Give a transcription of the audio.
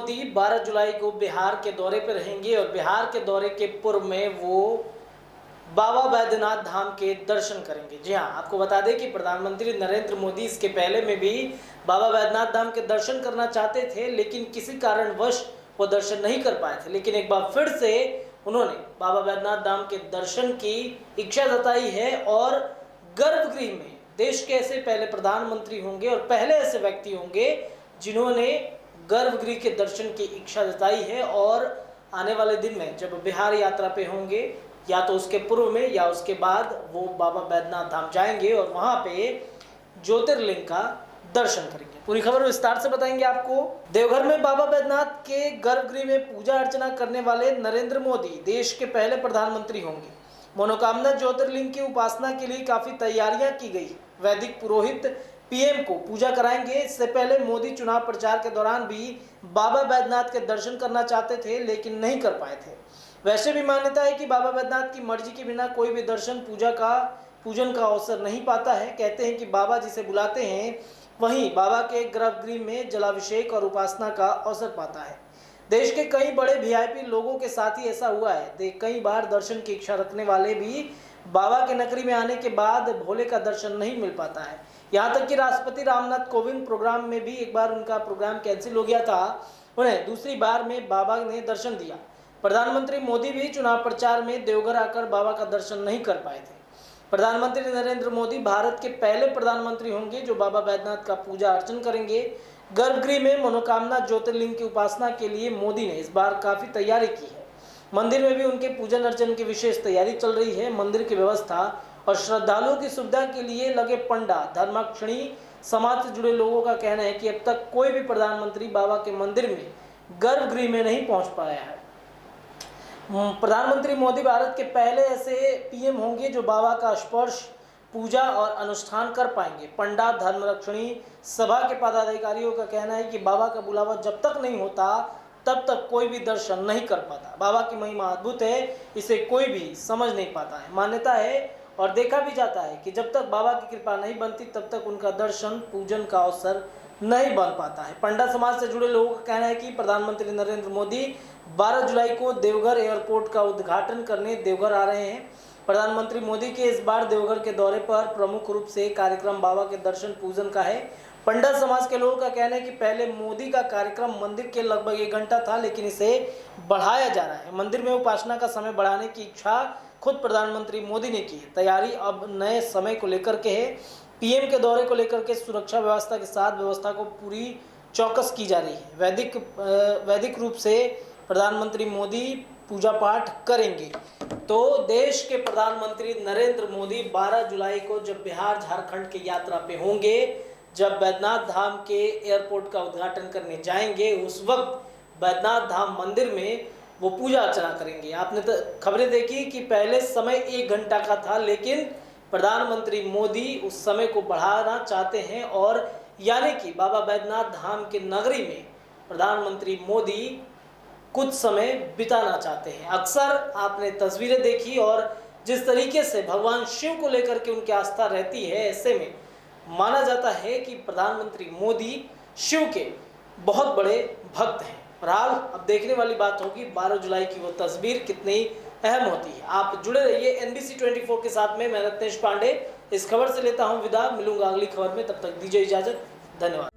मोदी 12 जुलाई को बिहार के दौरे पर रहेंगे और बिहार के दौरे के पूर्व में वो बाबा बैद्यनाथ धाम के दर्शन करेंगे। जी हाँ, आपको बता दें कि प्रधानमंत्री नरेंद्र मोदी इसके पहले में भी बाबा बैद्यनाथ धाम के दर्शन करना चाहते थे, लेकिन किसी कारणवश वो दर्शन नहीं कर पाए थे। लेकिन एक बार फिर से उन्होंने बाबा बैद्यनाथ धाम के दर्शन की इच्छा जताई है और गर्भगृह में देश के ऐसे पहले प्रधानमंत्री होंगे और पहले ऐसे व्यक्ति होंगे जिन्होंने गर्भगृह के दर्शन की इच्छा जताई है। और आने वाले दिन में जब बिहार यात्रा पे होंगे, या तो उसके पूर्व में या उसके बाद, वो बाबा बैद्यनाथ धाम जाएंगे और वहां पे ज्योतिर्लिंग का दर्शन करेंगे। पूरी खबर विस्तार से बताएंगे आपको। देवघर में बाबा बैद्यनाथ के गर्भगृह में पूजा अर्चना करने वाले नरेंद्र मोदी देश के पहले प्रधानमंत्री होंगे। मनोकामना ज्योतिर्लिंग की उपासना के लिए काफी तैयारियां की गई। वैदिक पुरोहित पीएम को पूजा कराएंगे। इससे पहले मोदी चुनाव प्रचार के दौरान भी बाबा बैद्यनाथ के दर्शन करना चाहते थे, लेकिन नहीं कर पाए थे। वैसे भी मान्यता है कि बाबा बैद्यनाथ की मर्जी के बिना कोई भी दर्शन पूजन का अवसर नहीं पाता है। कहते हैं कि बाबा जिसे बुलाते हैं वहीं बाबा के गर्भगृह में जलाभिषेक और उपासना का अवसर पाता है। देश के कई बड़े वीआईपी लोगों के साथ ही ऐसा हुआ है। कई बार दर्शन की इच्छा रखने वाले भी बाबा के नगरी में आने के बाद भोले का दर्शन नहीं मिल पाता है। यहाँ तक कि राष्ट्रपति रामनाथ कोविंद प्रोग्राम में भी एक बार उनका प्रोग्राम कैंसिल हो गया था, उन्हें दूसरी बार में बाबा ने दर्शन दिया। प्रधानमंत्री मोदी भी चुनाव प्रचार में देवघर आकर बाबा का दर्शन नहीं कर पाए थे। प्रधानमंत्री नरेंद्र मोदी भारत के पहले प्रधानमंत्री होंगे जो बाबा बैद्यनाथ का पूजा अर्चन करेंगे। गर्भगृह में मनोकामना ज्योतिर्लिंग की उपासना के लिए मोदी ने इस बार काफी तैयारी की है। मंदिर में भी उनके पूजन अर्चन की विशेष तैयारी चल रही है। मंदिर की व्यवस्था और श्रद्धालुओं की सुविधा के लिए लगे पंडा। धर्माक्षणी समाज से जुड़े लोगों का कहना है कि अब तक कोई भी प्रधानमंत्री बाबा के मंदिर में गर्भगृह में नहीं पहुंच पाया है। प्रधानमंत्री मोदी भारत के पहले ऐसे पीएम होंगे जो बाबा का स्पर्श, पूजा और अनुष्ठान कर पाएंगे। पंडा, धर्मरक्षणी सभा के पदाधिकारियों का कहना है कि बाबा का बुलावा जब तक नहीं होता तब तक कोई भी दर्शन नहीं कर पाता। बाबा की महिमा अद्भुत है, इसे कोई भी समझ नहीं पाता है। मान्यता है और देखा भी जाता है कि जब तक बाबा की कृपा नहीं बनती तब तक उनका दर्शन पूजन का अवसर नहीं बन पाता है। पंडा समाज से जुड़े लोगों का कहना है कि प्रधानमंत्री नरेंद्र मोदी 12 जुलाई को देवघर एयरपोर्ट का उद्घाटन करने देवघर आ रहे हैं। प्रधानमंत्री मोदी के इस बार देवघर के दौरे पर प्रमुख रूप से कार्यक्रम बाबा के दर्शन पूजन का है। पंडा समाज के लोगों का कहना है कि पहले मोदी का कार्यक्रम मंदिर के लगभग 1 घंटा था, लेकिन इसे बढ़ाया जा रहा है। मंदिर में उपासना का समय बढ़ाने की इच्छा खुद प्रधानमंत्री मोदी ने की है। तैयारी अब नए समय को लेकर के है। पीएम के दौरे को लेकर के सुरक्षा व्यवस्था के साथ व्यवस्था को पूरी चौकस की जा रही है। वैदिक रूप से प्रधानमंत्री मोदी पूजा पाठ करेंगे। तो देश के प्रधानमंत्री नरेंद्र मोदी 12 जुलाई को जब बिहार झारखंड की यात्रा पे होंगे, जब बैद्यनाथ धाम के एयरपोर्ट का उद्घाटन करने जाएंगे, उस वक्त बैद्यनाथ धाम मंदिर में वो पूजा अर्चना करेंगे। आपने तो खबरें देखी कि पहले समय 1 घंटा का था, लेकिन प्रधानमंत्री मोदी उस समय को बढ़ाना चाहते हैं और यानी कि बाबा बैद्यनाथ धाम के नगरी में प्रधानमंत्री मोदी कुछ समय बिताना चाहते हैं। अक्सर आपने तस्वीरें देखी और जिस तरीके से भगवान शिव को लेकर के उनकी आस्था रहती है, ऐसे में माना जाता है कि प्रधानमंत्री मोदी शिव के बहुत बड़े भक्त हैं। बहरहाल अब देखने वाली बात होगी 12 जुलाई की वो तस्वीर कितनी अहम होती है। आप जुड़े रहिए NBC 24 के साथ में। मैं रत्नेश पांडे इस खबर से लेता हूं विदा। मिलूंगा अगली खबर में, तब तक दीजिए इजाजत। धन्यवाद।